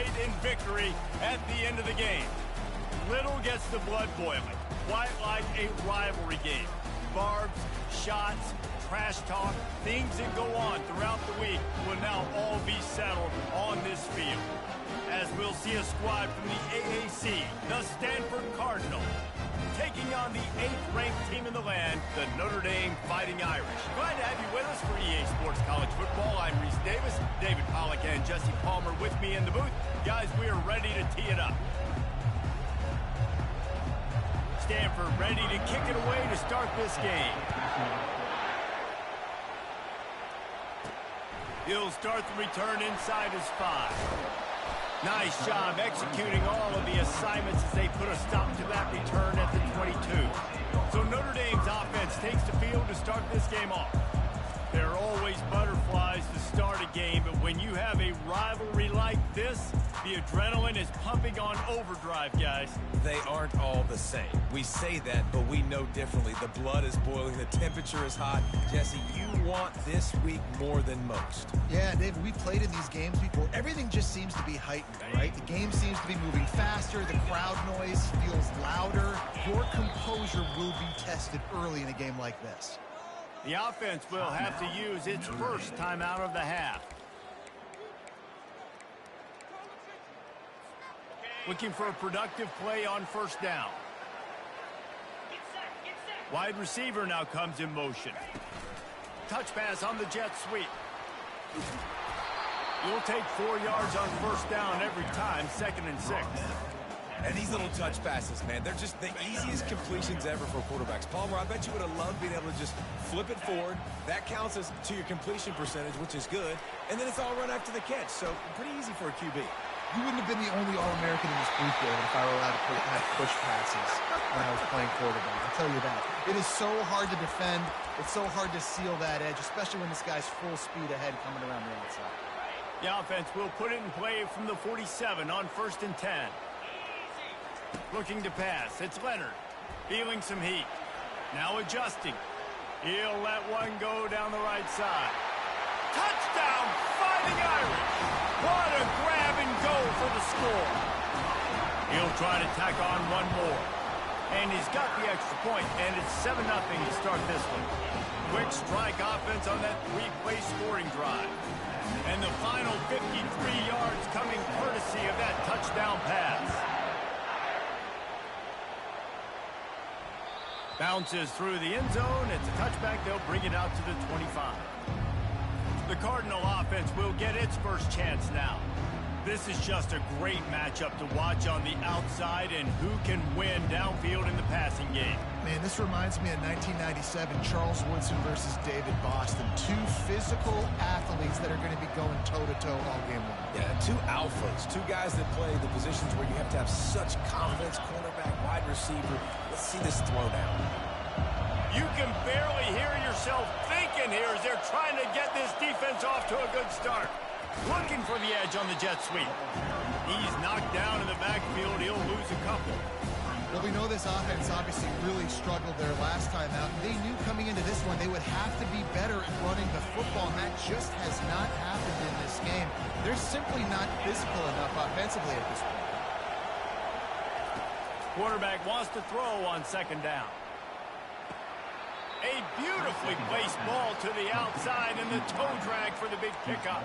celebrate in victory at the end of the game. Little gets the blood boiling, quite like a rivalry game. Barbs, shots, trash talk, things that go on throughout the week will now all be settled on this field. As we'll see a squad from the AAC, the Stanford Cardinals, taking on the 8th-ranked team in the land, the Notre Dame Fighting Irish. Glad to have you with us for EA Sports College Football. I'm Reese Davis, David Pollack and Jesse Palmer with me in the booth. Guys, we are ready to tee it up. Stanford ready to kick it away to start this game. He'll start the return inside his 5. Nice job executing all of the assignments as they put a stop to that return at the 22. So Notre Dame's offense takes the field to start this game off. There are always butterflies to start a game, but when you have a rivalry like this, the adrenaline is pumping on overdrive, guys. They aren't all the same. We say that, but we know differently. The blood is boiling. The temperature is hot. Jesse, you want this week more than most. Yeah, David, we played in these games before. Everything just seems to be heightened, right? The game seems to be moving faster. The crowd noise feels louder. Your composure will be tested early in a game like this. The offense will have to use its first timeout of the half. Looking for a productive play on first down. Wide receiver now comes in motion. Touch pass on the jet sweep. You'll take 4 yards on first down every time, 2nd and 6. And these little touch passes, man, they're just the easiest completions ever for quarterbacks. Palmer, I bet you would have loved being able to just flip it forward. That counts as to your completion percentage, which is good. And then it's all run after the catch, so pretty easy for a QB. You wouldn't have been the only All-American in this booth, David, if I were allowed to have push passes when I was playing quarterback. I'll tell you that. It is so hard to defend. It's so hard to seal that edge, especially when this guy's full speed ahead coming around the outside. The offense will put it in play from the 47 on 1st and 10. Looking to pass. It's Leonard. Feeling some heat. Now adjusting. He'll let one go down the right side. Touchdown, Fighting Irish. What a grab and go for the score. He'll try to tack on one more. And he's got the extra point, and it's 7-0 to start this one. Quick strike offense on that 3-play scoring drive. And the final 53 yards coming courtesy of that touchdown pass. Bounces through the end zone. It's a touchback. They'll bring it out to the 25. The Cardinal offense will get its first chance now. This is just a great matchup to watch on the outside and who can win downfield in the passing game. Man, this reminds me of 1997, Charles Woodson versus David Boston. Two physical athletes that are going to be going toe-to-toe all game long. Yeah, two alphas, two guys that play the positions where you have to have such confidence, cornerback, wide receiver. Let's see this throwdown. You can barely hear yourself thinking here as they're trying to get this defense off to a good start. Looking for the edge on the jet sweep. He's knocked down in the backfield. He'll lose a couple. Well, we know this offense obviously really struggled their last time out. They knew coming into this one they would have to be better at running the football, and that just has not happened in this game. They're simply not physical enough offensively at this point. Quarterback wants to throw on 2nd down. A beautifully placed ball to the outside and the toe drag for the big pickup.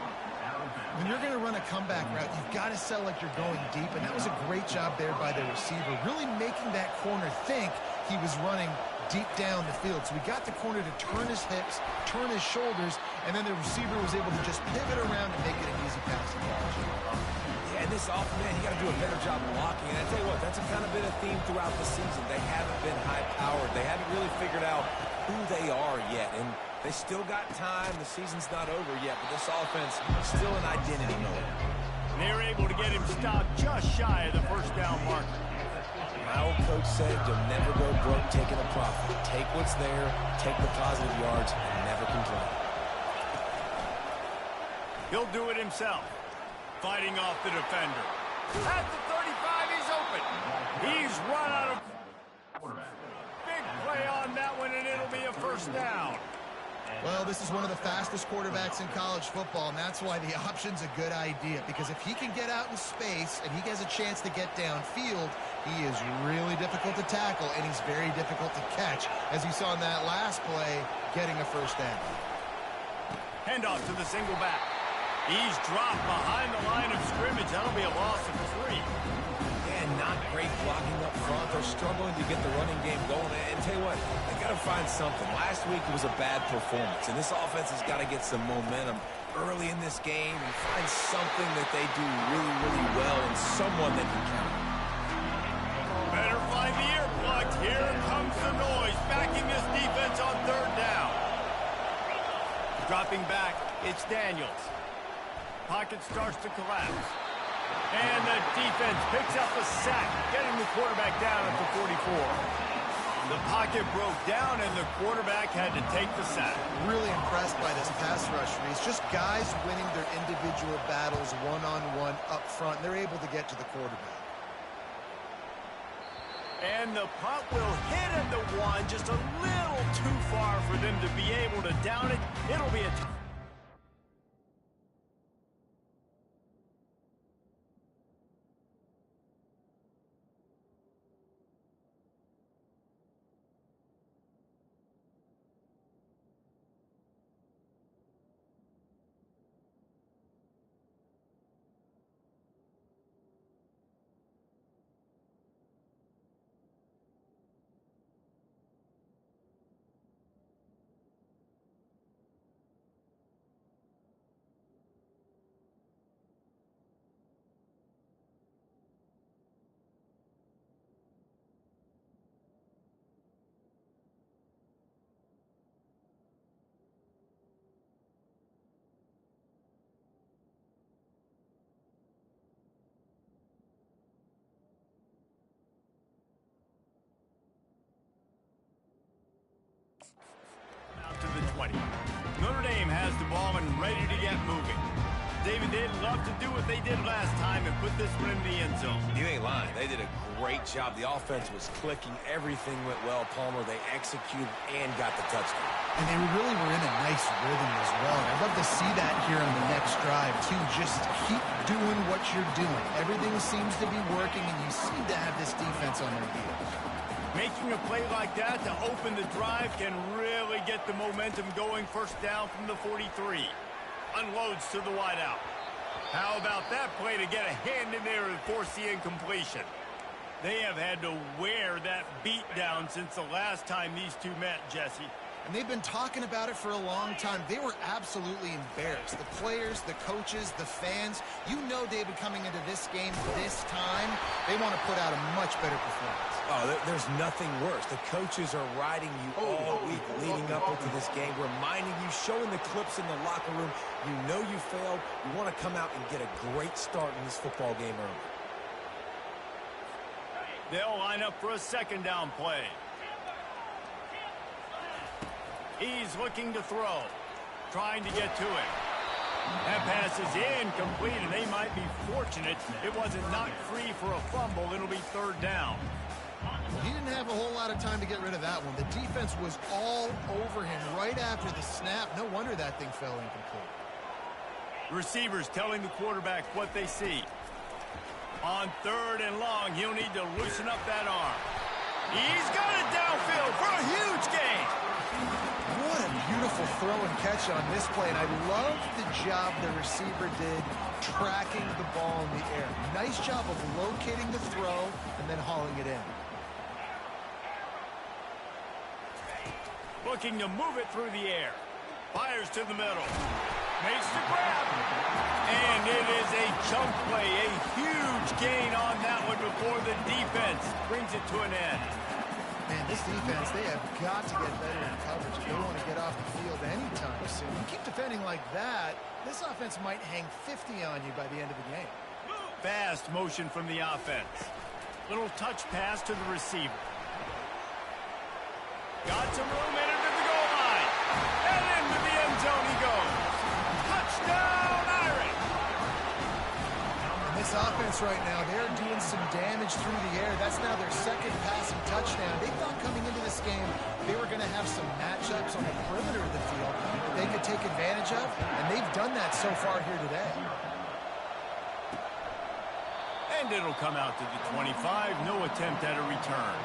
When you're going to run a comeback route, you've got to sell like you're going deep, and that was a great job there by the receiver, really making that corner think he was running deep down the field. So we got the corner to turn his hips, turn his shoulders, and then the receiver was able to just pivot around and make it an easy passing catch. Yeah, and this offense, man, you got to do a better job blocking. And I tell you what, that's kind of been a theme throughout the season. They haven't been high-powered. They haven't really figured out who they are yet, and they still got time. The season's not over yet, but this offense is still in identity mode. They're able to get him stopped just shy of the first down marker. My old coach said you'll never go broke taking a profit. Take what's there, take the positive yards, and never complain. He'll do it himself, fighting off the defender. At the 35, he's open. He's run out of... Big play on that one, and it'll be a first down. Well, this is one of the fastest quarterbacks in college football, and that's why the option's a good idea. Because if he can get out in space and he has a chance to get downfield, he is really difficult to tackle, and he's very difficult to catch, as you saw in that last play, getting a first down. Handoff to the single back. He's dropped behind the line of scrimmage. That'll be a loss of 3. And not great blocking up front. They're struggling to get the running game going. And tell you what, they got to find something. Last week it was a bad performance, and this offense has got to get some momentum early in this game and find something that they do really, really well and someone they can count on. Better find the earplugs. Here comes the noise, backing this defense on 3rd down. Dropping back, it's Daniels. Pocket starts to collapse. And the defense picks up a sack, getting the quarterback down at the 44. The pocket broke down, and the quarterback had to take the sack. Really impressed by this pass rush, Reese. Just guys winning their individual battles one-on-one up front. They're able to get to the quarterback. And the punt will hit at the 1, just a little too far for them to be able to down it. It'll be a to the 20. Notre Dame has the ball and ready to get moving. David, they'd love to do what they did last time and put this one in the end zone. You ain't lying. They did a great job. The offense was clicking. Everything went well, Palmer. They executed and got the touchdown. And they really were in a nice rhythm as well. And I'd love to see that here on the next drive, too. Just keep doing what you're doing. Everything seems to be working, and you seem to have this defense on their heels. Making a play like that to open the drive can really get the momentum going. First down from the 43. Unloads to the wideout. How about that play to get a hand in there and force the incompletion? They have had to wear that beat down since the last time these two met, Jesse. And they've been talking about it for a long time. They were absolutely embarrassed. The players, the coaches, the fans. You know, David, coming into this game this time, they want to put out a much better performance. Oh, there's nothing worse. The coaches are riding you all week leading up into this game, reminding you, showing the clips in the locker room. You know you failed. You want to come out and get a great start in this football game early. They'll line up for a 2nd down play. He's looking to throw, trying to get to it. That pass is incomplete, and they might be fortunate it wasn't knocked free for a fumble. It'll be 3rd down. He didn't have a whole lot of time to get rid of that one. The defense was all over him right after the snap. No wonder that thing fell incomplete. Receivers telling the quarterback what they see. On 3rd and long, he'll need to loosen up that arm. He's got it downfield for a huge gain. What a beautiful throw and catch on this play, and I love the job the receiver did tracking the ball in the air. Nice job of locating the throw and then hauling it in. Looking to move it through the air. Fires to the middle. Makes the grab. And it is a chunk play, a huge gain on that one before the defense brings it to an end. Man, this defense, they have got to get better in coverage if they want to get off the field anytime soon. You keep defending like that, this offense might hang 50 on you by the end of the game. Fast motion from the offense. Little touch pass to the receiver. Got some room in into the goal line. And into the end zone he goes. Touchdown, Irish! And this this offense right now, they're doing some damage through the air. That's now their second passing touchdown. They thought coming into this game they were going to have some matchups on the perimeter of the field that they could take advantage of, and they've done that so far here today. And it'll come out to the 25. No attempt at a return.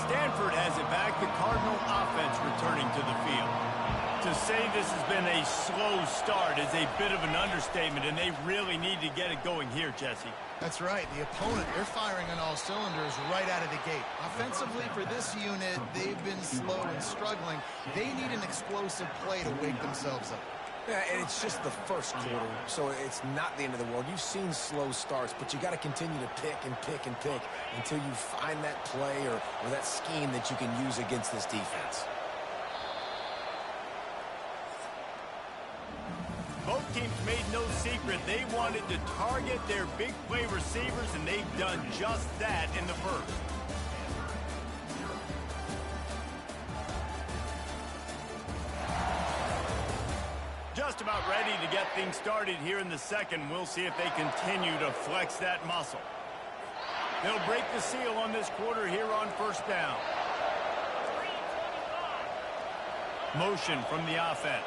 Stanford has it back. The Cardinal offense returning to the field. To say this has been a slow start is a bit of an understatement, and they really need to get it going here, Jesse. That's right. The opponent, they're firing on all cylinders right out of the gate. Offensively, for this unit, they've been slow and struggling. They need an explosive play to wake themselves up. Yeah, and it's just the first quarter, so it's not the end of the world. You've seen slow starts, but you got to continue to pick and pick and pick until you find that play or that scheme that you can use against this defense. Both teams made no secret they wanted to target their big play receivers, and they've done just that in the first. Just about ready to get things started here in the second. We'll see if they continue to flex that muscle. They'll break the seal on this quarter here on first down. Motion from the offense.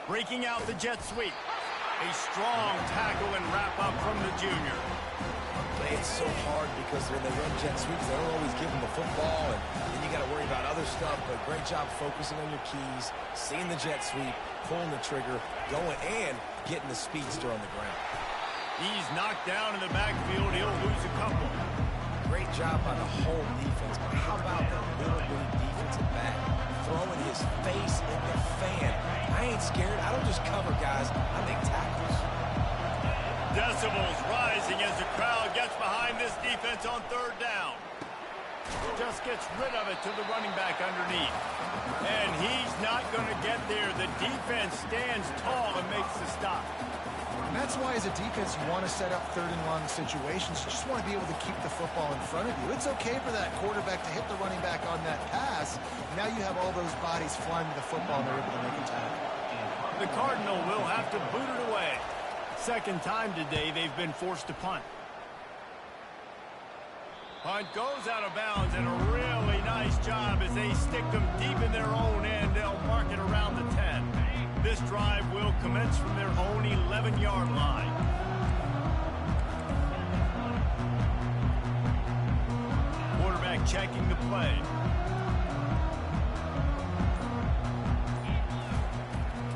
Breaking out the jet sweep. A strong tackle and wrap-up from the junior. It's so hard because when they run jet sweeps, they don't always give them the football, and then you got to worry about other stuff, but great job focusing on your keys, seeing the jet sweep, pulling the trigger, going, and getting the speedster on the ground. He's knocked down in the backfield. He'll lose a couple. Great job by the whole defense, but how about the little bitty defensive back throwing his face in the fan? I ain't scared. I don't just cover guys. I make tackles. Decibels rising as the crowd gets behind this defense on third down. Just gets rid of it to the running back underneath. And he's not going to get there. The defense stands tall and makes the stop. And that's why, as a defense, you want to set up third and long situations. You just want to be able to keep the football in front of you. It's okay for that quarterback to hit the running back on that pass. Now you have all those bodies flying to the football, and they're able to make a tackle. The Cardinal will have to boot it away. Second time today they've been forced to punt. Punt goes out of bounds, and a really nice job as they stick them deep in their own end. They'll mark it around the 10. This drive will commence from their own 11-yard line. Quarterback checking the play.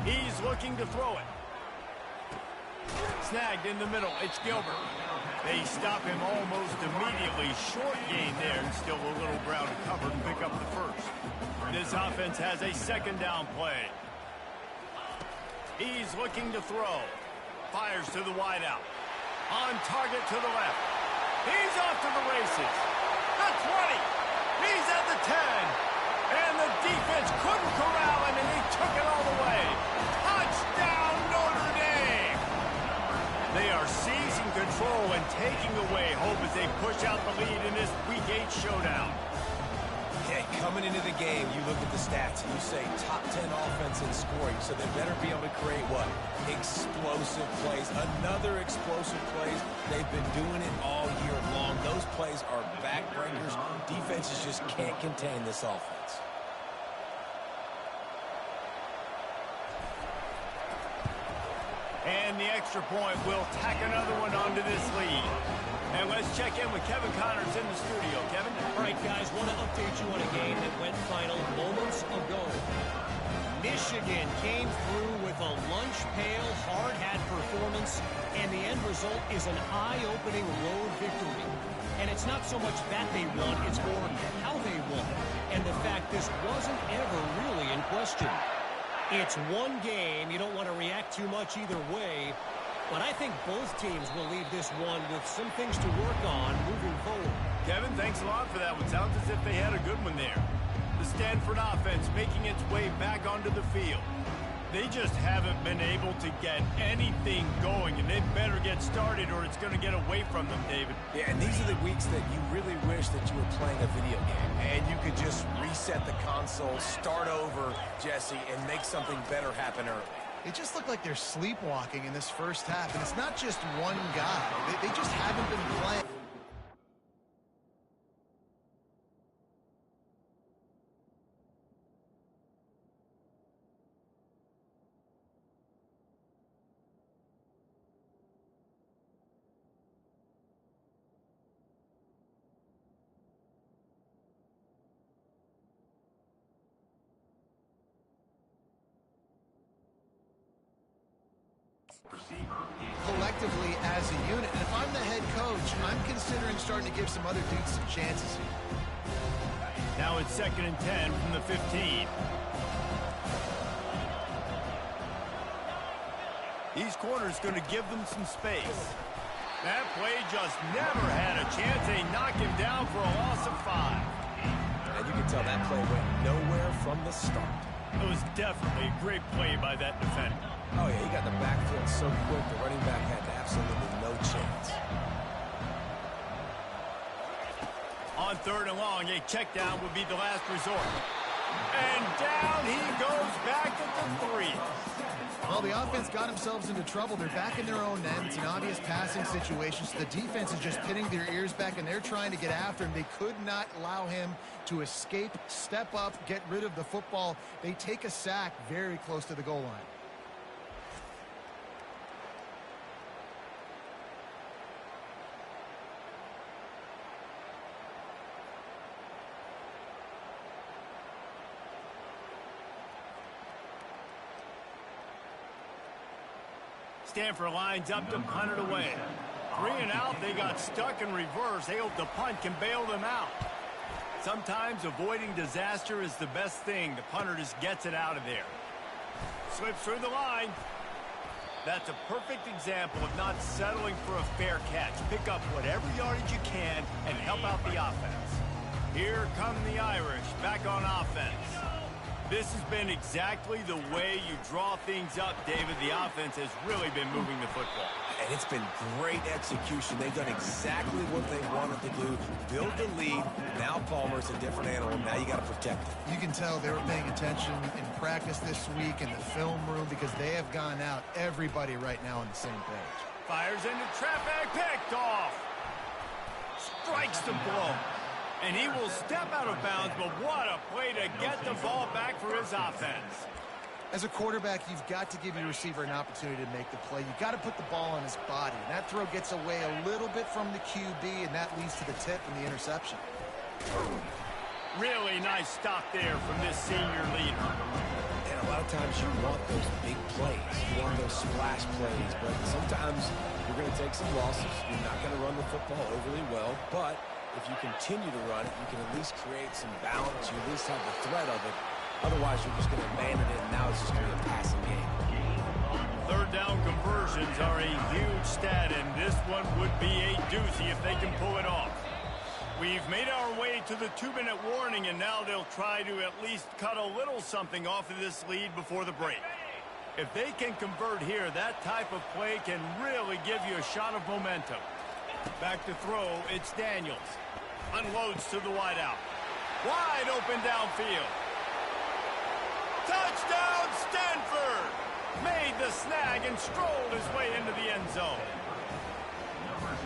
He's looking to throw it. Snagged in the middle. It's Gilbert. They stop him almost immediately. Short gain there, and still a little ground to cover to pick up the first. This offense has a second down play. He's looking to throw. Fires to the wideout. On target to the left. He's off to the races. The 20. He's at the 10. And the defense couldn't corral him, and he took it all the way. Touchdown, Notre Dame! They are seizing control and taking away hope as they push out the lead in this Week 8 showdown. Hey, coming into the game, you look at the stats, and you say top 10 offense in scoring, so they better be able to create what? Explosive plays. Another explosive plays. They've been doing it all year long. Those plays are backbreakers. Defenses just can't contain this offense. And the extra point will tack another one onto this lead. And let's check in with Kevin Connors in the studio. Kevin? All right, guys, want to update you on a game that went final moments ago. Michigan came through with a lunch pail, hard-hat performance, and the end result is an eye-opening road victory. And it's not so much that they won, it's more how they won. And the fact this wasn't ever really in question. It's one game. You don't want to react too much either way. But I think both teams will leave this one with some things to work on moving forward. Kevin, thanks a lot for that one. Sounds as if they had a good one there. The Stanford offense making its way back onto the field. They just haven't been able to get anything going, and they better get started or it's going to get away from them, David. Yeah, and these are the weeks that you really wish that you were playing a video game, and you could just reset the console, start over, Jesse, and make something better happen early. It just looked like they're sleepwalking in this first half, and it's not just one guy. They just haven't been playing. Collectively as a unit. And if I'm the head coach, I'm considering starting to give some other dudes some chances here. Now it's 2nd and 10 from the 15. These corners going to give them some space. That play just never had a chance. They knock him down for a loss of 5. And you can tell that play went nowhere from the start. It was definitely a great play by that defender. Oh, yeah, he got the backfield so quick, the running back had absolutely no chance. On 3rd and long, a check down would be the last resort. And down he goes back at the 3. Well, the offense got themselves into trouble. They're back in their own end. It's an obvious passing situation, so the defense is just pinning their ears back, and they're trying to get after him. They could not allow him to escape, step up, get rid of the football. They take a sack very close to the goal line. Stanford lines up to punt it away. 3 and out, they got stuck in reverse. They hope the punt can bail them out. Sometimes avoiding disaster is the best thing. The punter just gets it out of there. Slips through the line. That's a perfect example of not settling for a fair catch. Pick up whatever yardage you can and help out the offense. Here come the Irish back on offense. This has been exactly the way you draw things up, David. The offense has really been moving the football. And it's been great execution. They've done exactly what they wanted to do. Build the lead. Now Palmer's a different animal. Now you got to protect it. You can tell they were paying attention in practice this week in the film room because they have gone out, everybody right now on the same page. Fires into traffic, picked off. Strikes the blow. And he will step out of bounds, but what a play to get the ball back for his offense. As a quarterback, you've got to give your receiver an opportunity to make the play. You've got to put the ball on his body. And that throw gets away a little bit from the QB, and that leads to the tip and the interception. Really nice stop there from this senior leader. And a lot of times you want those big plays. You want those splash plays. But sometimes you're going to take some losses. You're not going to run the football overly well. But if you continue to run it, you can at least create some balance. You at least have the threat of it. Otherwise, you're just going to abandon it, and now it's just going to be a passing game. 3rd down conversions are a huge stat, and this one would be a doozy if they can pull it off. We've made our way to the 2-minute warning, and now they'll try to at least cut a little something off of this lead before the break. If they can convert here, that type of play can really give you a shot of momentum. Back to throw, it's Daniels. Unloads to the wideout. Wide open downfield. Touchdown, Stanford! Made the snag and strolled his way into the end zone.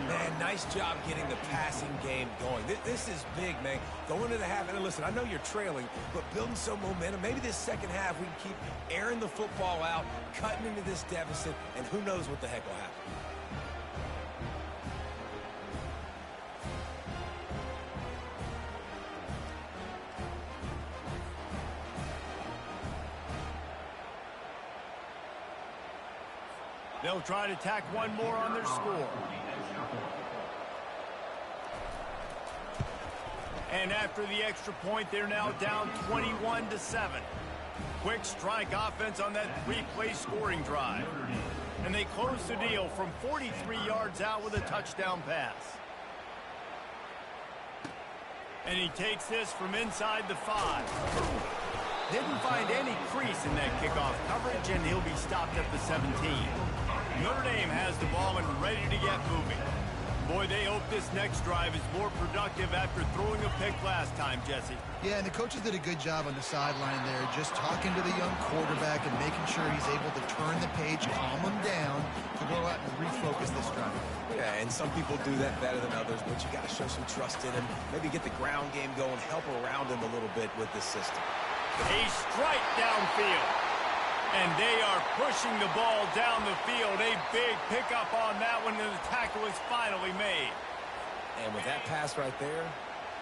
Man, nice job getting the passing game going. This is big, man. Going into the half, and listen, I know you're trailing, but building some momentum. Maybe this second half we can keep airing the football out, cutting into this deficit, and who knows what the heck will happen. They'll try to tack one more on their score. And after the extra point, they're now down 21-7. Quick strike offense on that 3-play scoring drive. And they close the deal from 43 yards out with a touchdown pass. And he takes this from inside the 5. Didn't find any crease in that kickoff coverage, and he'll be stopped at the 17. Notre Dame has the ball and ready to get moving. Boy, they hope this next drive is more productive after throwing a pick last time, Jesse. Yeah, and the coaches did a good job on the sideline there, just talking to the young quarterback and making sure he's able to turn the page, calm him down, to go out and refocus this drive. Yeah, and some people do that better than others, but you got to show some trust in him. Maybe get the ground game going, help around him a little bit with this system. A strike downfield. And they are pushing the ball down the field. A big pickup on that one, and the tackle is finally made. And with that pass right there,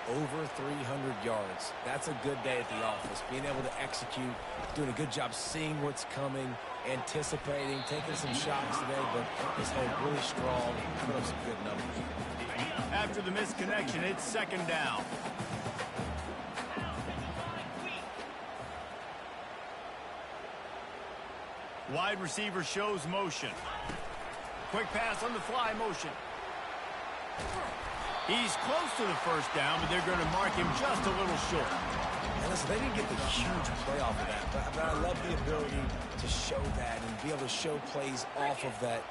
over 300 yards. That's a good day at the office. Being able to execute, doing a good job seeing what's coming, anticipating, taking some shots today, but this home really strong, put up some good numbers. After the misconnection, it's second down. Wide receiver shows motion. Quick pass on the fly motion. He's close to the first down, but they're going to mark him just a little short. And listen, they didn't get the huge play off of that, but I love the ability to show that and be able to show plays off of that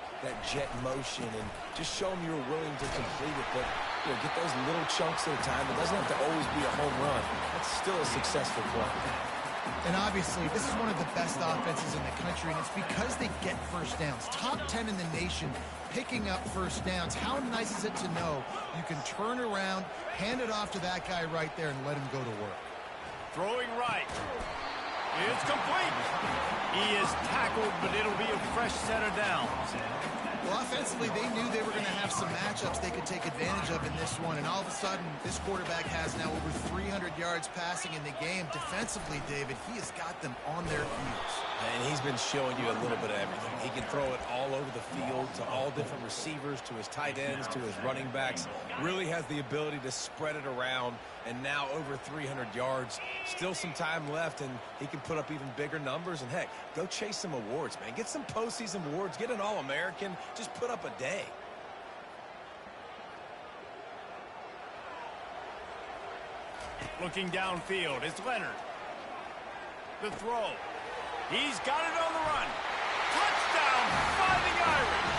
jet motion and just show them you were willing to complete it. But get those little chunks at a time. It doesn't have to always be a home run. That's still a successful play. And obviously, this is one of the best offenses in the country, and it's because they get first downs. Top 10 in the nation picking up first downs. How nice is it to know you can turn around, hand it off to that guy right there, and let him go to work? Throwing right. It's complete. He is tackled, but it'll be a fresh set of downs. Well, offensively, they knew they were going to have some matchups they could take advantage of in this one, and all of a sudden, this quarterback has now over 300 yards passing in the game. Defensively, David, he has got them on their heels. And he's been showing you a little bit of everything. He can throw it all over the field to all different receivers, to his tight ends, to his running backs. Really has the ability to spread it around, and now over 300 yards. Still some time left, and he can put up even bigger numbers. And, heck, go chase some awards, man. Get some postseason awards. Get an All-American. Just put up a day. Looking downfield, it's Leonard. The throw. He's got it on the run. Touchdown, Fighting Irish.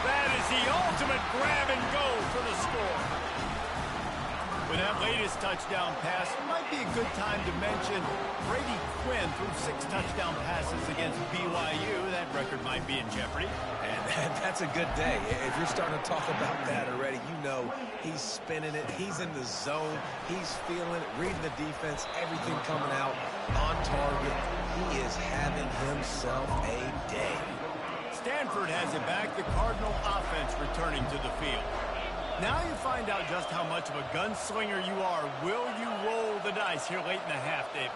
That is the ultimate grab and go for the score. With that latest touchdown pass, it might be a good time to mention Brady Quinn threw 6 touchdown passes against BYU. That record might be in jeopardy. And that's a good day. If you're starting to talk about that already, you know he's spinning it. He's in the zone. He's feeling it, reading the defense, everything coming out on target. He is having himself a day. Stanford has it back. The Cardinal offense returning to the field. Now you find out just how much of a gunslinger you are. Will you roll the dice here late in the half, Dave?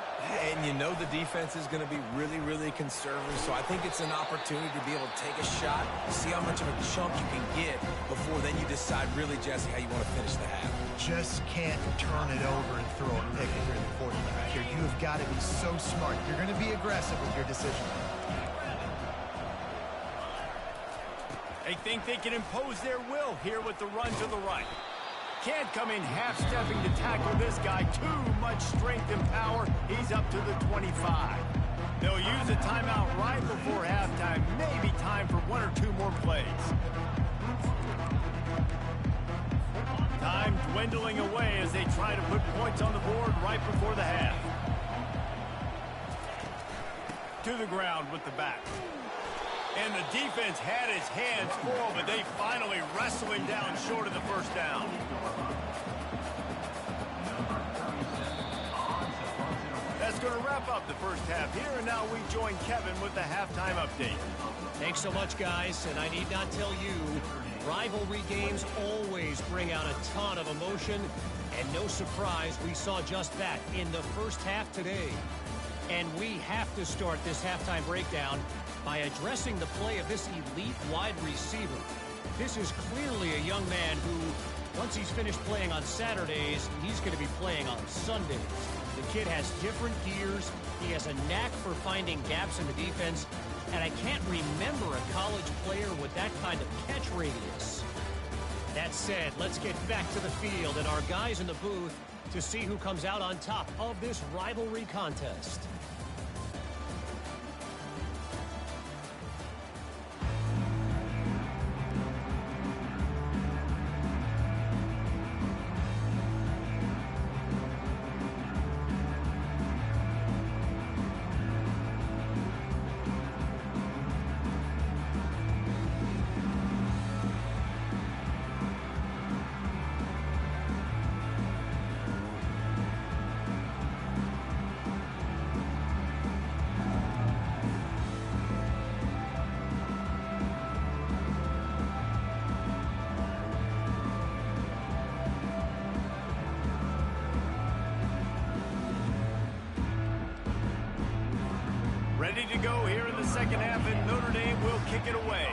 And you know the defense is going to be really, really conservative, so I think it's an opportunity to be able to take a shot, see how much of a chunk you can get before then you decide really, Jesse, how you want to finish the half. Just can't turn it over and throw a pick if you're the quarterback here. You have got to be so smart. You're going to be aggressive with your decision. They think they can impose their will here with the run to the right. Can't come in half-stepping to tackle this guy. Too much strength and power. He's up to the 25. They'll use a timeout right before halftime. Maybe time for 1 or 2 more plays. Time dwindling away as they try to put points on the board right before the half. To the ground with the back. And the defense had his hands full, but they finally wrestle him down short of the first down. That's going to wrap up the first half here, and now we join Kevin with the halftime update. Thanks so much, guys, and I need not tell you, rivalry games always bring out a ton of emotion, and no surprise, we saw just that in the first half today. And we have to start this halftime breakdown by addressing the play of this elite wide receiver. This is clearly a young man who, once he's finished playing on Saturdays, he's going to be playing on Sundays. The kid has different gears. He has a knack for finding gaps in the defense. And I can't remember a college player with that kind of catch radius. That said, let's get back to the field and our guys in the booth to see who comes out on top of this rivalry contest. ready to go here in the second half, and Notre Dame will kick it away.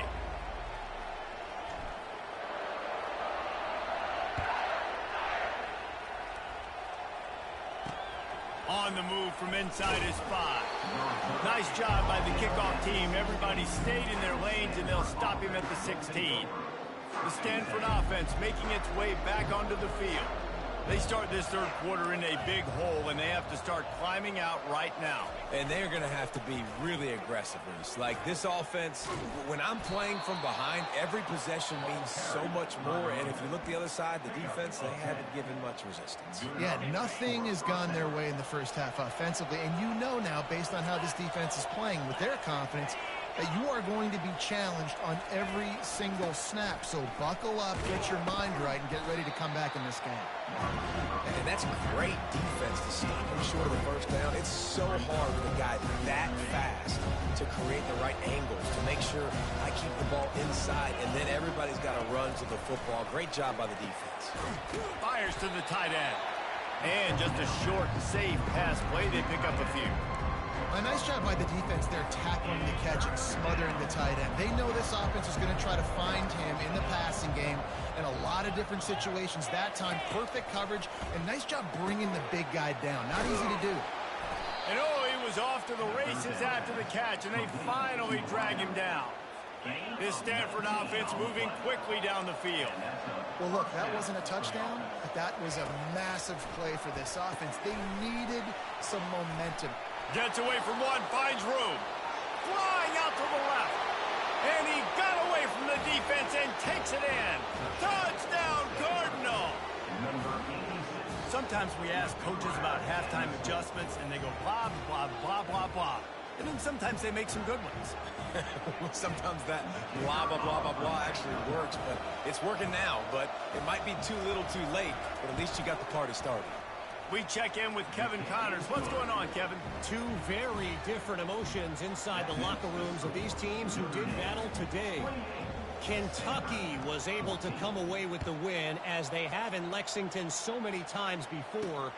On the move from inside his spot. Nice job by the kickoff team. Everybody stayed in their lanes, and they'll stop him at the 16. The Stanford offense making its way back onto the field. They start this third quarter in a big hole, and they have to start climbing out right now. And they're going to have to be really aggressive, Reese. Like, this offense, when I'm playing from behind, every possession means so much more. And if you look the other side, the defense, they haven't given much resistance. Yeah, nothing has gone their way in the first half offensively. And you know now, based on how this defense is playing with their confidence, that you are going to be challenged on every single snap. So buckle up, get your mind right, and get ready to come back in this game. And that's great defense to stop him short of the first down. It's so hard with a guy that fast to create the right angles, to make sure I keep the ball inside, and then everybody's got to run to the football. Great job by the defense. Fires to the tight end. And just a short, safe pass play. They pick up a few. A nice job by the defense there, tackling the catch and smothering the tight end. They know this offense is going to try to find him in the passing game in a lot of different situations. That time, perfect coverage, and nice job bringing the big guy down. Not easy to do. And he was off to the races after the catch, and they finally drag him down. This Stanford offense moving quickly down the field. Well, look, that wasn't a touchdown, but that was a massive play for this offense. They needed some momentum. Gets away from one, finds room. Flying out to the left. And he got away from the defense and takes it in. Touchdown, Cardinal. Sometimes we ask coaches about halftime adjustments, and they go blah, blah, blah, blah, blah. And then sometimes they make some good ones. Sometimes that blah, blah, blah, blah, blah actually works, but it's working now. But it might be too little too late, but at least you got the party started. We check in with Kevin Connors. What's going on, Kevin? Two very different emotions inside the locker rooms of these teams who did battle today. Kentucky was able to come away with the win, as they have in Lexington so many times before,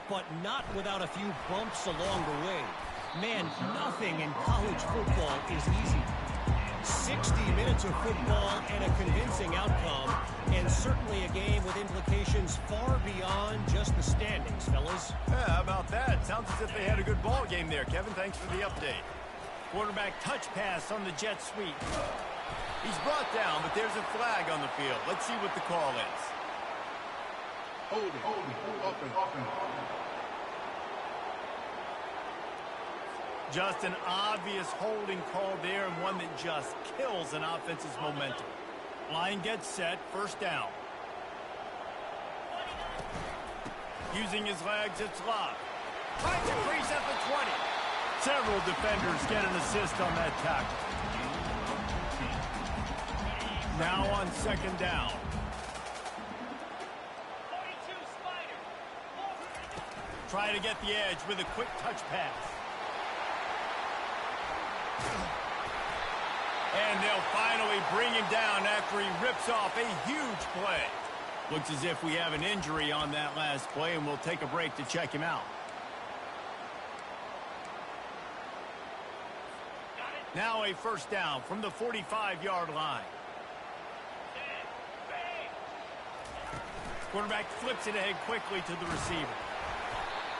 but not without a few bumps along the way. Man, nothing in college football is easy. 60 minutes of football and a convincing outcome, and certainly a game with implications far beyond just the standings, fellas. Yeah, how about that? Sounds as if they had a good ball game there, Kevin. Thanks for the update. Quarterback touch pass on the jet sweep. He's brought down, but there's a flag on the field. Let's see what the call is. Holding. Just an obvious holding call there, and one that just kills an offense's momentum. Line gets set, first down. Using his legs, it's Love. Finds a crease at the 20. Several defenders get an assist on that tackle. Now on second down. Try to get the edge with a quick touch pass. And they'll finally bring him down after he rips off a huge play. Looks as if we have an injury on that last play, and we'll take a break to check him out. Now a first down from the 45-yard line. Quarterback flips it ahead quickly to the receiver.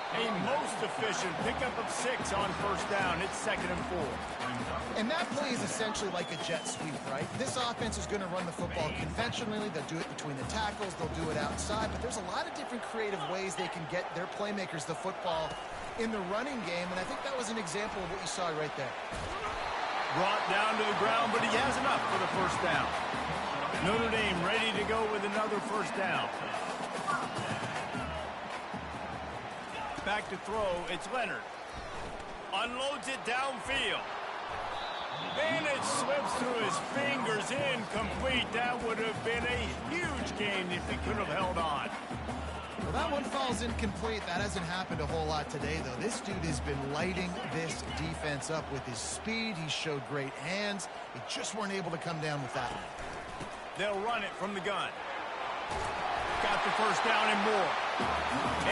A most efficient pickup of 6 on first down. It's 2nd and 4. And that play is essentially like a jet sweep, right? This offense is going to run the football conventionally. They'll do it between the tackles. They'll do it outside. But there's a lot of different creative ways they can get their playmakers the football in the running game. And I think that was an example of what you saw right there. Brought down to the ground, but he has enough for the first down. Notre Dame ready to go with another first down. Back to throw, it's Leonard. Unloads it downfield. And it slips through his fingers, incomplete. That would have been a huge gain if he could have held on. Well, that one falls incomplete. That hasn't happened a whole lot today, though. This dude has been lighting this defense up with his speed. He showed great hands. They just weren't able to come down with that one. They'll run it from the gun. Got the first down and more.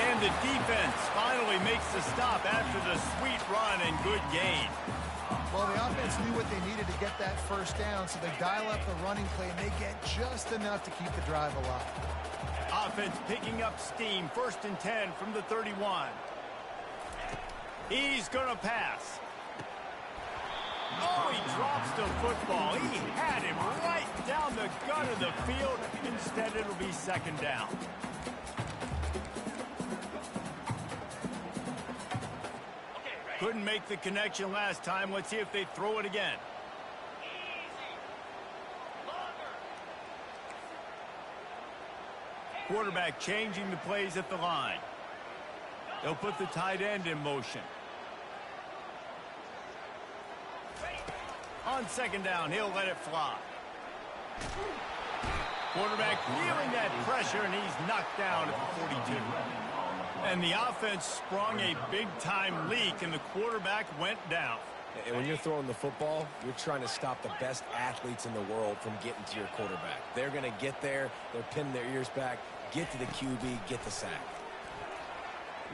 And the defense finally makes the stop after the sweet run and good gain. Well, the offense knew what they needed to get that first down, so they dial up the running play, and they get just enough to keep the drive alive. Offense picking up steam. 1st and 10 from the 31. He's going to pass. Oh, he drops the football. He had him right down the gut of the field. Instead, it'll be 2nd down. Couldn't make the connection last time. Let's see if they throw it again. Quarterback changing the plays at the line. They'll put the tight end in motion. On 2nd down, he'll let it fly. Quarterback feeling that pressure, and he's knocked down at the 42. And the offense sprung a big-time leak, and the quarterback went down. And when you're throwing the football, you're trying to stop the best athletes in the world from getting to your quarterback. They're going to get there. They're pinning their ears back, get to the QB, get the sack.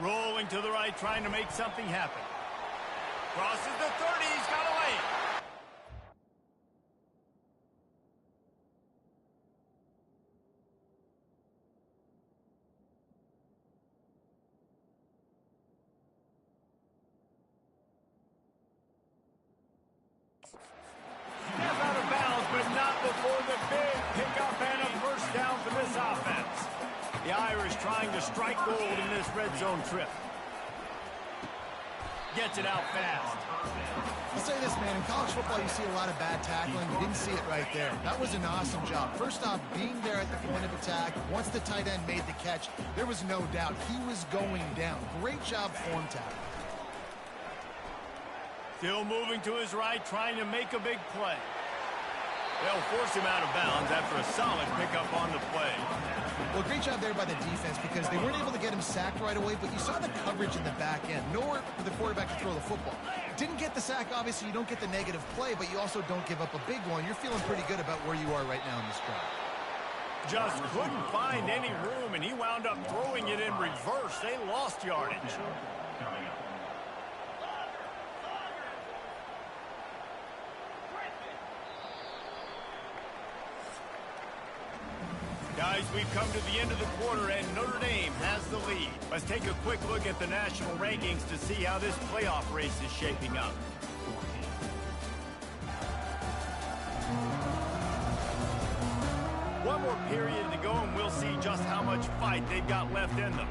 Rolling to the right, trying to make something happen. Crosses the 30. He's got a lane. Out of bounds, but not before the big pickup and a 1st down for this offense. The Irish trying to strike gold in this red zone trip. Gets it out fast. I'll say this, man. In college football, you see a lot of bad tackling. You didn't see it right there. That was an awesome job. First off, being there at the point of attack. Once the tight end made the catch, there was no doubt he was going down. Great job form tackle. Still moving to his right, trying to make a big play. They'll force him out of bounds after a solid pickup on the play. Well, great job there by the defense because they weren't able to get him sacked right away, but you saw the coverage in the back end. Nowhere for the quarterback to throw the football. Didn't get the sack, obviously. You don't get the negative play, but you also don't give up a big one. You're feeling pretty good about where you are right now in this drive. Just couldn't find any room, and he wound up throwing it in reverse. They lost yardage. Guys, we've come to the end of the quarter, and Notre Dame has the lead. Let's take a quick look at the national rankings to see how this playoff race is shaping up. One more period to go, and we'll see just how much fight they've got left in them.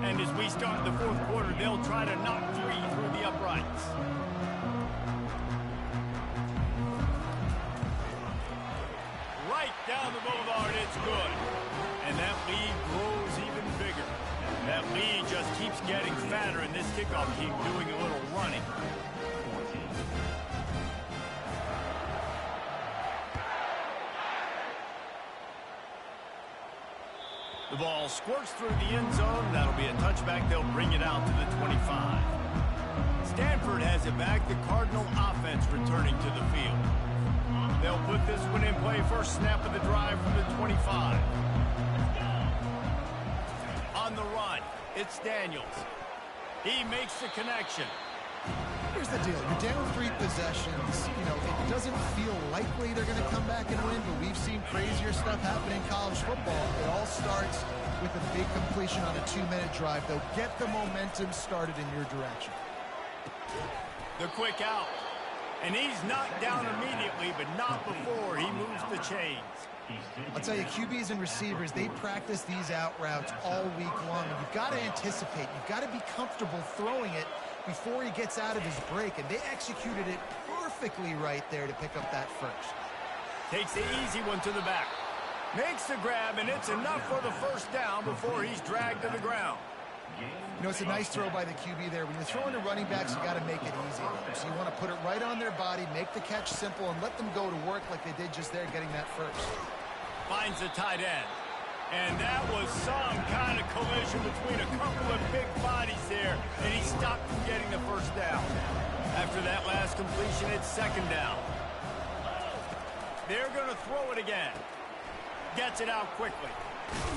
And as we start the 4th quarter, they'll try to knock 3 through the uprights. Right down the boulevard, it's good. And that lead grows even bigger. That lead just keeps getting fatter, and this kickoff team doing a little running. The ball squirts through the end zone. That'll be a touchback. They'll bring it out to the 25. Stanford has it back. The Cardinal offense returning to the field. They'll put this one in play. First snap of the drive from the 25. On the run, it's Daniels. He makes the connection. Here's the deal. You're down 3 possessions. You know, it doesn't feel likely they're going to come back and win, but we've seen crazier stuff happen in college football. It all starts with a big completion on a 2-minute drive. They'll get the momentum started in your direction. The quick out. And he's knocked down immediately, but not before he moves the chains. I'll tell you, QBs and receivers, they practice these out routes all week long. And you've got to anticipate. You've got to be comfortable throwing it before he gets out of his break. And they executed it perfectly right there to pick up that first. Takes the easy one to the back. Makes the grab, and it's enough for the first down before he's dragged to the ground. You know, it's a nice throw by the QB there. When you're throwing to running backs, you got to make it easy. So you want to put it right on their body, make the catch simple, and let them go to work like they did just there, getting that first. Finds the tight end. And that was some kind of collision between a couple of big bodies there, and he stopped from getting the first down. After that last completion, it's 2nd down. They're going to throw it again. Gets it out quickly.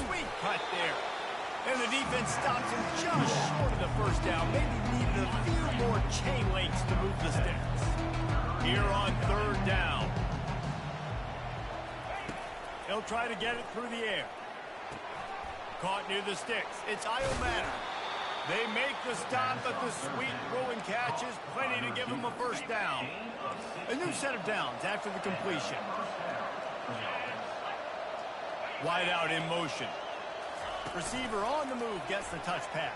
Sweet cut there. And the defense stops him just short of the first down. Maybe needed a few more chain links to move the sticks. Here on third down. He'll try to get it through the air. Caught near the sticks. It's Iomata. They make the stop, but the sweet throwing catch is plenty to give him a first down. A new set of downs after the completion. Wide out in motion. Receiver on the move gets the touch pass.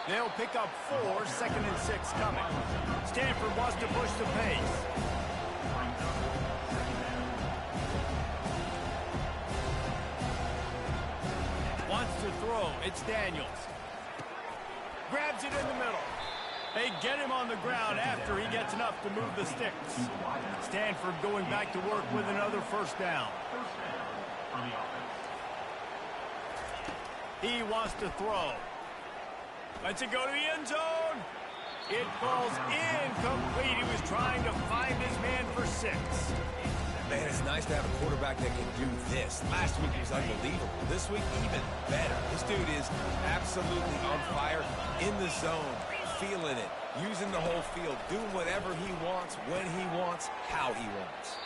They'll pick up 4, 2nd and 6 coming. Stanford wants to push the pace. Wants to throw. It's Daniels. Grabs it in the middle. They get him on the ground after he gets enough to move the sticks. Stanford going back to work with another first down. He wants to throw. Lets it go to the end zone. It falls incomplete. He was trying to find his man for 6. Man, it's nice to have a quarterback that can do this. Last week he was unbelievable. This week, even better. This dude is absolutely on fire, in the zone, feeling it, using the whole field, doing whatever he wants, when he wants, how he wants.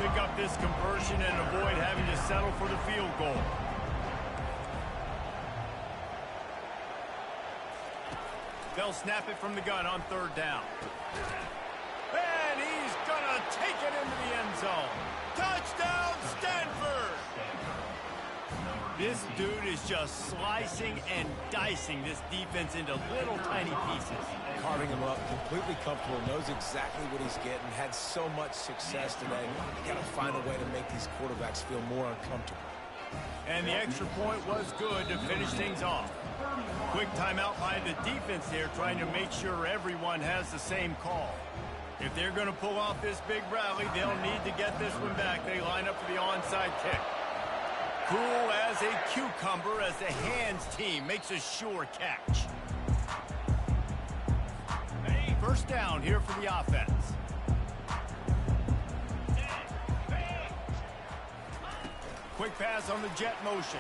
pick up this conversion and avoid having to settle for the field goal. They'll snap it from the gun on third down. And he's going to take it into the end zone. Touchdown, Stanford! This dude is just slicing and dicing this defense into little tiny pieces. Carving him up, completely comfortable, knows exactly what he's getting, had so much success today. You got to find a way to make these quarterbacks feel more uncomfortable. And the extra point was good to finish things off. Quick timeout by the defense here, trying to make sure everyone has the same call. If they're going to pull off this big rally, they'll need to get this one back. They line up for the onside kick. Cool as a cucumber as the hands team makes a sure catch. First down here for the offense. Quick pass on the jet motion.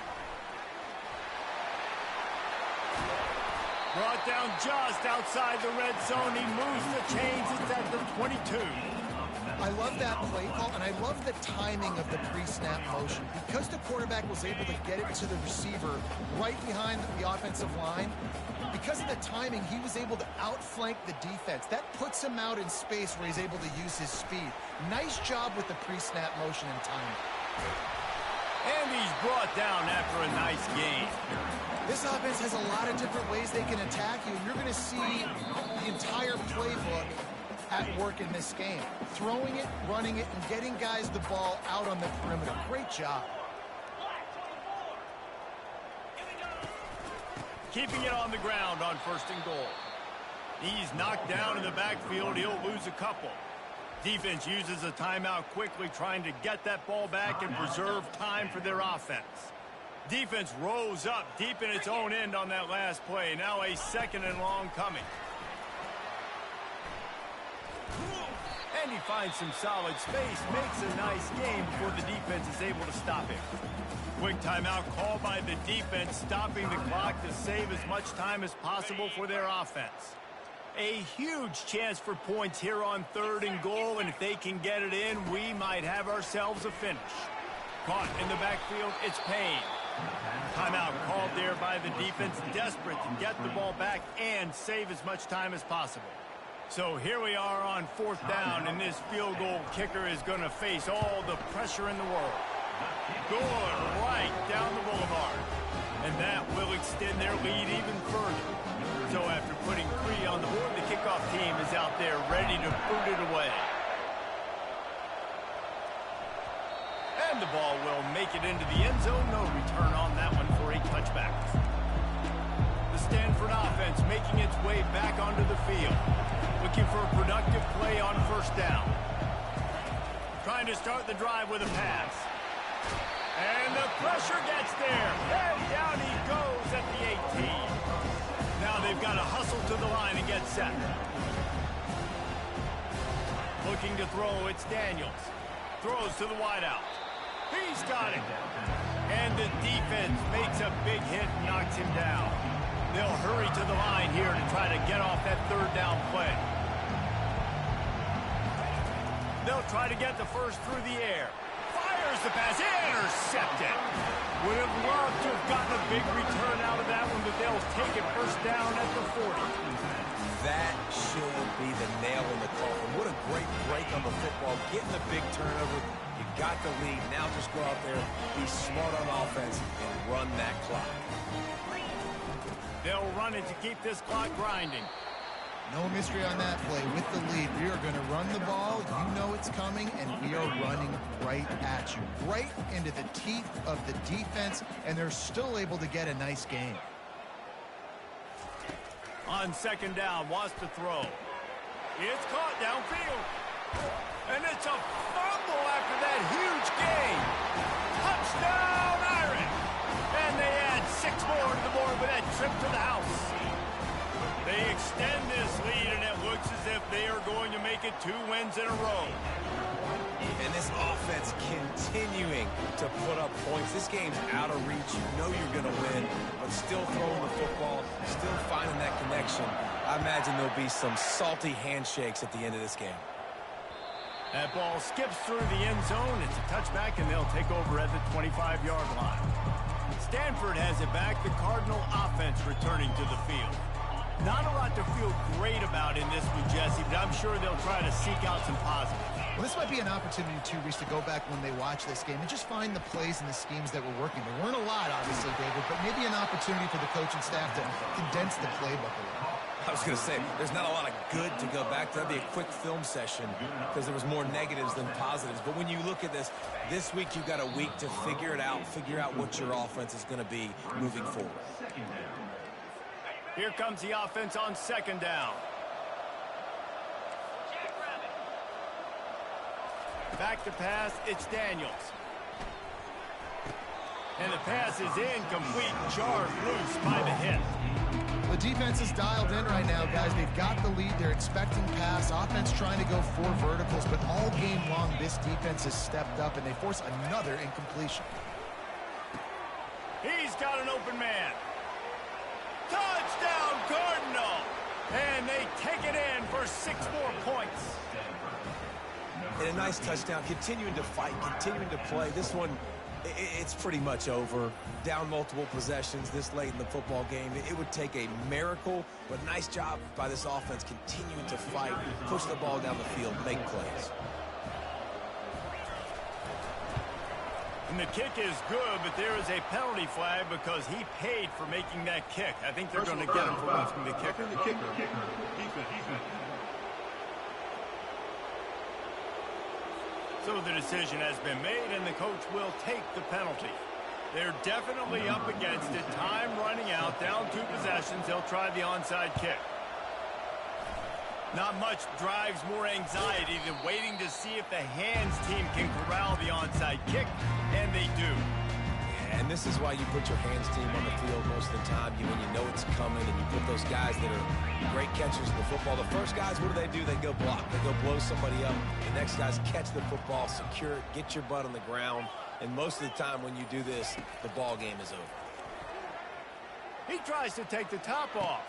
Brought down just outside the red zone. He moves the chains. It's at the 22. I love that play call, and I love the timing of the pre-snap motion. Because the quarterback was able to get it to the receiver right behind the offensive line, because of the timing, he was able to outflank the defense. That puts him out in space where he's able to use his speed. Nice job with the pre-snap motion and timing. And he's brought down after a nice gain. This offense has a lot of different ways they can attack you, and you're going to see the entire playbook at work in this game. Throwing it, running it, and getting guys the ball out on the perimeter. Great job. Keeping it on the ground on first and goal. He's knocked down in the backfield. He'll lose a couple. Defense uses a timeout quickly, trying to get that ball back and preserve time for their offense. Defense rose up deep in its own end on that last play. Now a second and long coming. And he finds some solid space, makes a nice game before the defense is able to stop him. Quick timeout called by the defense, stopping the clock to save as much time as possible for their offense. A huge chance for points here on third and goal, and if they can get it in, we might have ourselves a finish. Caught in the backfield, it's Payne. Timeout called there by the defense, desperate to get the ball back and save as much time as possible. So here we are on fourth down, and this field goal kicker is going to face all the pressure in the world. Going right down the boulevard. And that will extend their lead even further. So after putting 3 on the board, the kickoff team is out there ready to boot it away. And the ball will make it into the end zone. No return on that one for a touchback. The Stanford offense making its way back onto the field. Looking for a productive play on first down. Trying to start the drive with a pass. And the pressure gets there. And down he goes at the 18. Now they've got to hustle to the line and get set. Looking to throw, it's Daniels. Throws to the wideout. He's got it. And the defense makes a big hit and knocks him down. They'll hurry to the line here to try to get off that third down play. They'll try to get the first through the air. Fires the pass, intercepted. Would have loved to have gotten a big return out of that one, but they'll take it first down at the 40. That should be the nail in the coffin. What a great break on the football. Getting a big turnover. You got the lead. Now just go out there, be smart on offense, and run that clock. They'll run it to keep this clock grinding. No mystery on that play. With the lead, we are going to run the ball. You know it's coming, and we are running right at you. Right into the teeth of the defense, and they're still able to get a nice gain. On second down, wants to throw. It's caught downfield. And it's a fumble after that huge gain. Touchdown, Irish. And they add 6 more to the board with that trip to the house. They extend this lead, and it looks as if they are going to make it 2 wins in a row. And this offense continuing to put up points. This game's out of reach. You know you're going to win, but still throwing the football, still finding that connection. I imagine there'll be some salty handshakes at the end of this game. That ball skips through the end zone. It's a touchback, and they'll take over at the 25-yard line. Stanford has it back. The Cardinal offense returning to the field. Not a lot to feel great about in this one, Jesse, but I'm sure they'll try to seek out some positives. Well, this might be an opportunity, too, Reese, to go back when they watch this game and just find the plays and the schemes that were working. There weren't a lot, obviously, David, but maybe an opportunity for the coaching staff to condense the playbook a little. I was going to say, there's not a lot of good to go back to. That'd be a quick film session because there was more negatives than positives. But when you look at this week you've got a week to figure it out, figure out what your offense is going to be moving forward. Here comes the offense on second down. Back to pass, it's Daniels. And the pass is incomplete, jarred loose by the hit. The defense is dialed in right now, guys. They've got the lead. They're expecting pass. Offense trying to go 4 verticals, but all game long, this defense has stepped up, and they force another incompletion. He's got an open man. Touchdown, Cardinal! And they take it in for 6 more points. And a nice touchdown, continuing to fight, continuing to play. This one, it's pretty much over. Down multiple possessions this late in the football game. It would take a miracle, but nice job by this offense continuing to fight, push the ball down the field, make plays. And the kick is good, but there is a penalty flag because he paid for making that kick. I think they're going to get him for roughing the kicker. So the decision has been made, and the coach will take the penalty. They're definitely up against it. Time running out, down 2 possessions. They'll try the onside kick. Not much drives more anxiety than waiting to see if the hands team can corral the onside kick, and they do. And this is why you put your hands team on the field most of the time. When you know it's coming, and you put those guys that are great catchers of the football. The first guys, what do? They go block. They go blow somebody up. The next guys catch the football, secure it, get your butt on the ground. And most of the time when you do this, the ball game is over. He tries to take the top off.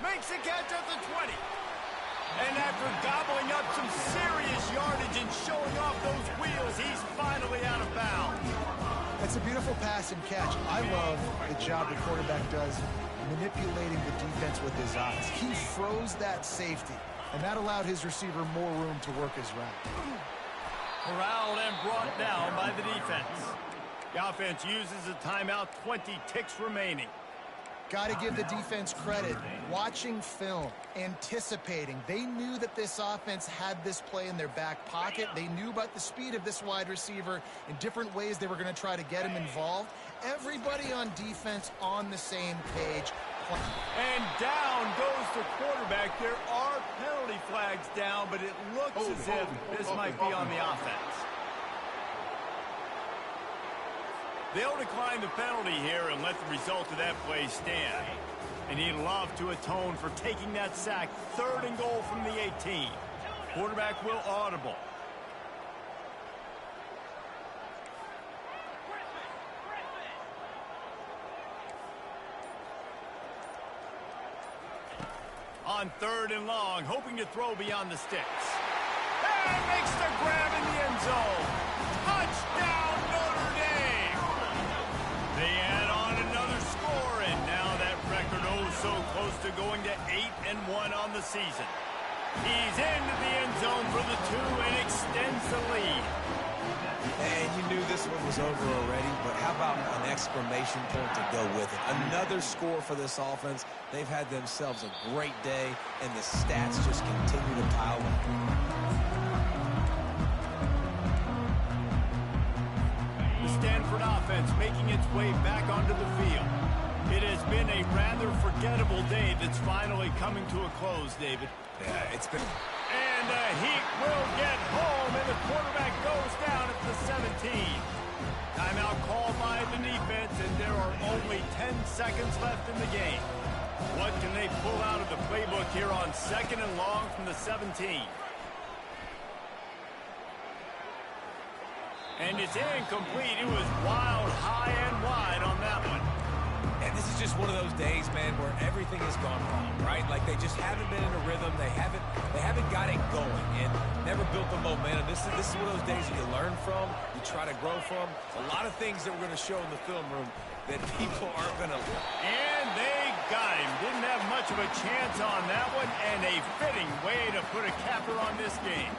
Makes the catch at the 20. And after gobbling up some serious yardage and showing off those wheels, he's finally out of bounds. That's a beautiful pass and catch. I love the job the quarterback does manipulating the defense with his eyes. He froze that safety, and that allowed his receiver more room to work his route. Corralled and brought down by the defense. The offense uses a timeout, 20 ticks remaining. Got to give the defense credit. Watching film, anticipating. They knew that this offense had this play in their back pocket. They knew about the speed of this wide receiver in different ways they were going to try to get him involved. Everybody on defense on the same page. And down goes the quarterback. There are penalty flags down, but it looks as if this might be on the offense. They'll decline the penalty here and let the result of that play stand. And he'd love to atone for taking that sack. 3rd and goal from the 18. Quarterback will audible. On 3rd and long, hoping to throw beyond the sticks. And makes the grab in the end zone. Touchdown, Notre Dame! They add on another score, and now that record so close to going to 8-1 on the season. He's into the end zone for the 2 and extends the lead. And you knew this one was over already, but how about an exclamation point to go with it? Another score for this offense. They've had themselves a great day, and the stats just continue to pile up. The Stanford offense making its way back onto the field. It has been a rather forgettable day that's finally coming to a close, David. Yeah, it's been... And the Heat will get home, and the quarterback goes down at the 17. Timeout called by the defense, and there are only 10 seconds left in the game. What can they pull out of the playbook here on 2nd and long from the 17? And it's incomplete. It was wild, high, and wide on that one. And this is just one of those days, man, where everything has gone wrong, right? Like they just haven't been in a rhythm. They haven't got it going and never built the momentum. This is one of those days that you learn from, you try to grow from. A lot of things that we're going to show in the film room that people aren't going to. And they got him. Didn't have much of a chance on that one, and a fitting way to put a capper on this game.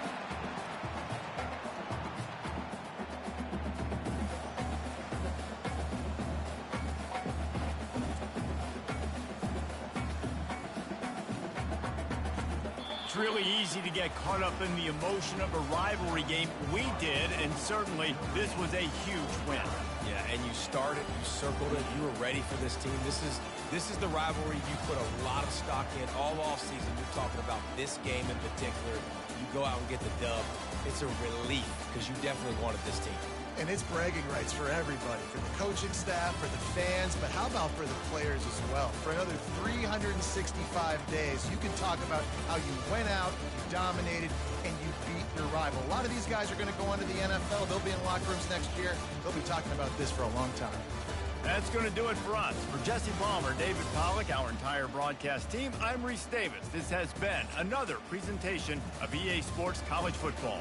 It's really easy to get caught up in the emotion of a rivalry game. We did, and certainly this was a huge win. Yeah, and you started, you circled it, you were ready for this team. This is the rivalry you put a lot of stock in all offseason. You're talking about this game in particular. You go out and get the dub. It's a relief because you definitely wanted this team. And it's bragging rights for everybody, for the coaching staff, for the fans, but how about for the players as well? For another 365 days, you can talk about how you went out, you dominated, and you beat your rival. A lot of these guys are going to go on to the NFL. They'll be in locker rooms next year. They'll be talking about this for a long time. That's going to do it for us. For Jesse Palmer, David Pollack, our entire broadcast team, I'm Reese Davis. This has been another presentation of EA Sports College Football.